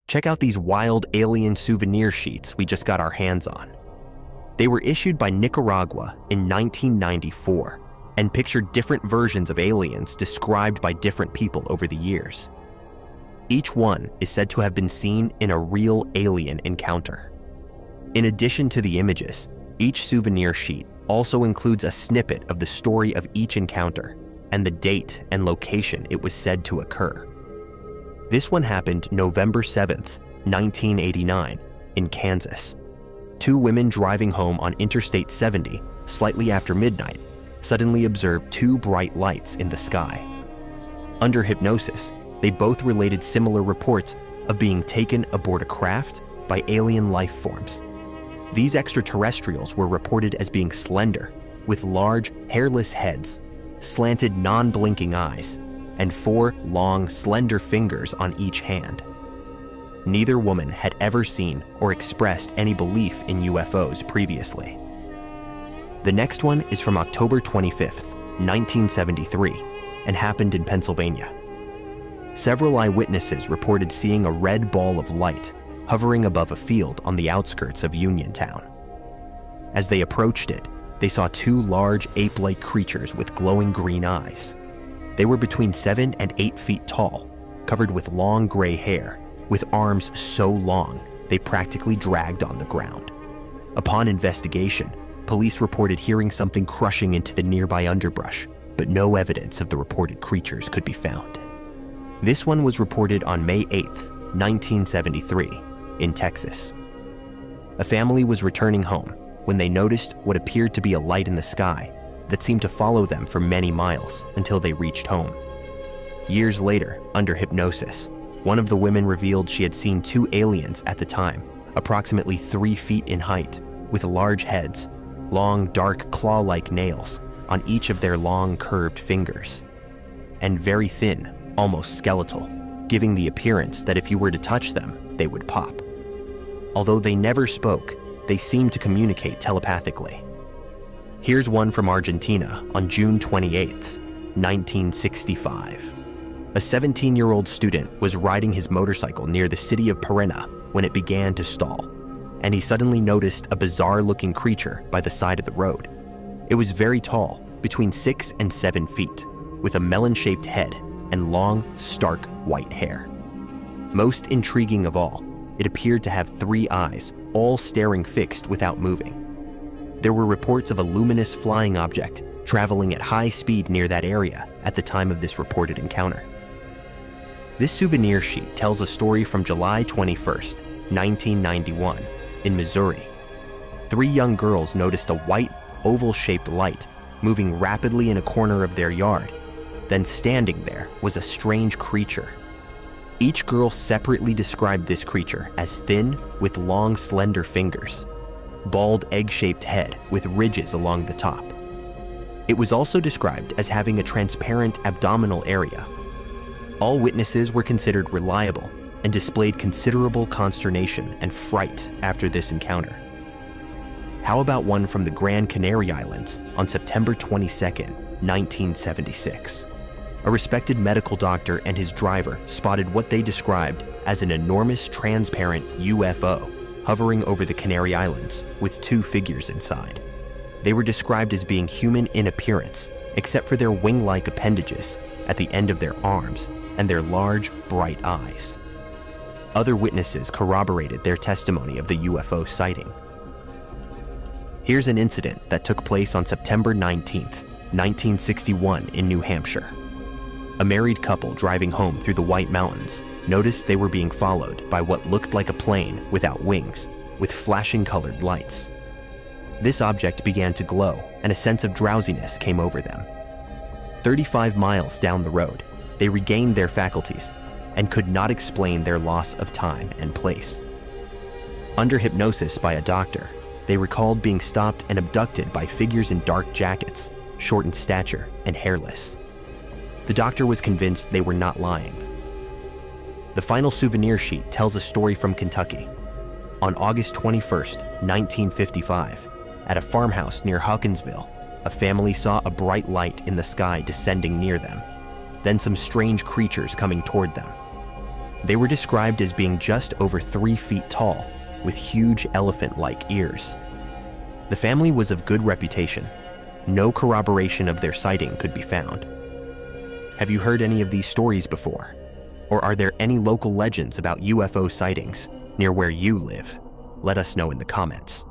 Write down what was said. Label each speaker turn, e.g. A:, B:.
A: Check out these wild alien souvenir sheets we just got our hands on. They were issued by Nicaragua in 1994 and pictured different versions of aliens described by different people over the years. Each one is said to have been seen in a real alien encounter. In addition to the images, each souvenir sheet also includes a snippet of the story of each encounter and the date and location it was said to occur. This one happened November 7th, 1989, in Kansas. Two women driving home on Interstate 70 slightly after midnight suddenly observed two bright lights in the sky. Under hypnosis, they both related similar reports of being taken aboard a craft by alien life forms. These extraterrestrials were reported as being slender, with large, hairless heads, slanted, non-blinking eyes, and 4 long, slender fingers on each hand. Neither woman had ever seen or expressed any belief in UFOs previously. The next one is from October 25th, 1973, and happened in Pennsylvania. Several eyewitnesses reported seeing a red ball of light hovering above a field on the outskirts of Uniontown. As they approached it, they saw 2 large ape-like creatures with glowing green eyes. They were between 7 and 8 feet tall, covered with long gray hair, with arms so long they practically dragged on the ground. Upon investigation, police reported hearing something crushing into the nearby underbrush, but no evidence of the reported creatures could be found. This one was reported on May 8th, 1973, in Texas. A family was returning home when they noticed what appeared to be a light in the sky that seemed to follow them for many miles until they reached home. Years later, under hypnosis, one of the women revealed she had seen 2 aliens at the time, approximately 3 feet in height, with large heads, long, dark, claw-like nails on each of their long, curved fingers, and very thin, almost skeletal, giving the appearance that if you were to touch them, they would pop. Although they never spoke, they seemed to communicate telepathically. Here's one from Argentina on June 28th, 1965. A 17-year-old student was riding his motorcycle near the city of Pareja when it began to stall, and he suddenly noticed a bizarre-looking creature by the side of the road. It was very tall, between 6 and 7 feet, with a melon-shaped head and long, stark white hair. Most intriguing of all, it appeared to have 3 eyes, all staring fixed without moving. There were reports of a luminous flying object traveling at high speed near that area at the time of this reported encounter. This souvenir sheet tells a story from July 21st, 1991, in Missouri. 3 young girls noticed a white, oval-shaped light moving rapidly in a corner of their yard. Then standing there was a strange creature. Each girl separately described this creature as thin, with long, slender fingers, bald, egg-shaped head with ridges along the top. It was also described as having a transparent abdominal area. All witnesses were considered reliable and displayed considerable consternation and fright after this encounter. How about one from the Grand Canary Islands on September 22nd, 1976? A respected medical doctor and his driver spotted what they described as an enormous transparent UFO hovering over the Canary Islands with 2 figures inside. They were described as being human in appearance, except for their wing-like appendages at the end of their arms and their large, bright eyes. Other witnesses corroborated their testimony of the UFO sighting. Here's an incident that took place on September 19th, 1961 in New Hampshire. A married couple driving home through the White Mountains noticed they were being followed by what looked like a plane without wings, with flashing colored lights. This object began to glow, and a sense of drowsiness came over them. 35 miles down the road, they regained their faculties and could not explain their loss of time and place. Under hypnosis by a doctor, they recalled being stopped and abducted by figures in dark jackets, short in stature, and hairless. The doctor was convinced they were not lying. The final souvenir sheet tells a story from Kentucky. On August 21st, 1955, at a farmhouse near Hawkinsville, a family saw a bright light in the sky descending near them, then some strange creatures coming toward them. They were described as being just over 3 feet tall, with huge elephant-like ears. The family was of good reputation. No corroboration of their sighting could be found. Have you heard any of these stories before? Or are there any local legends about UFO sightings near where you live? Let us know in the comments.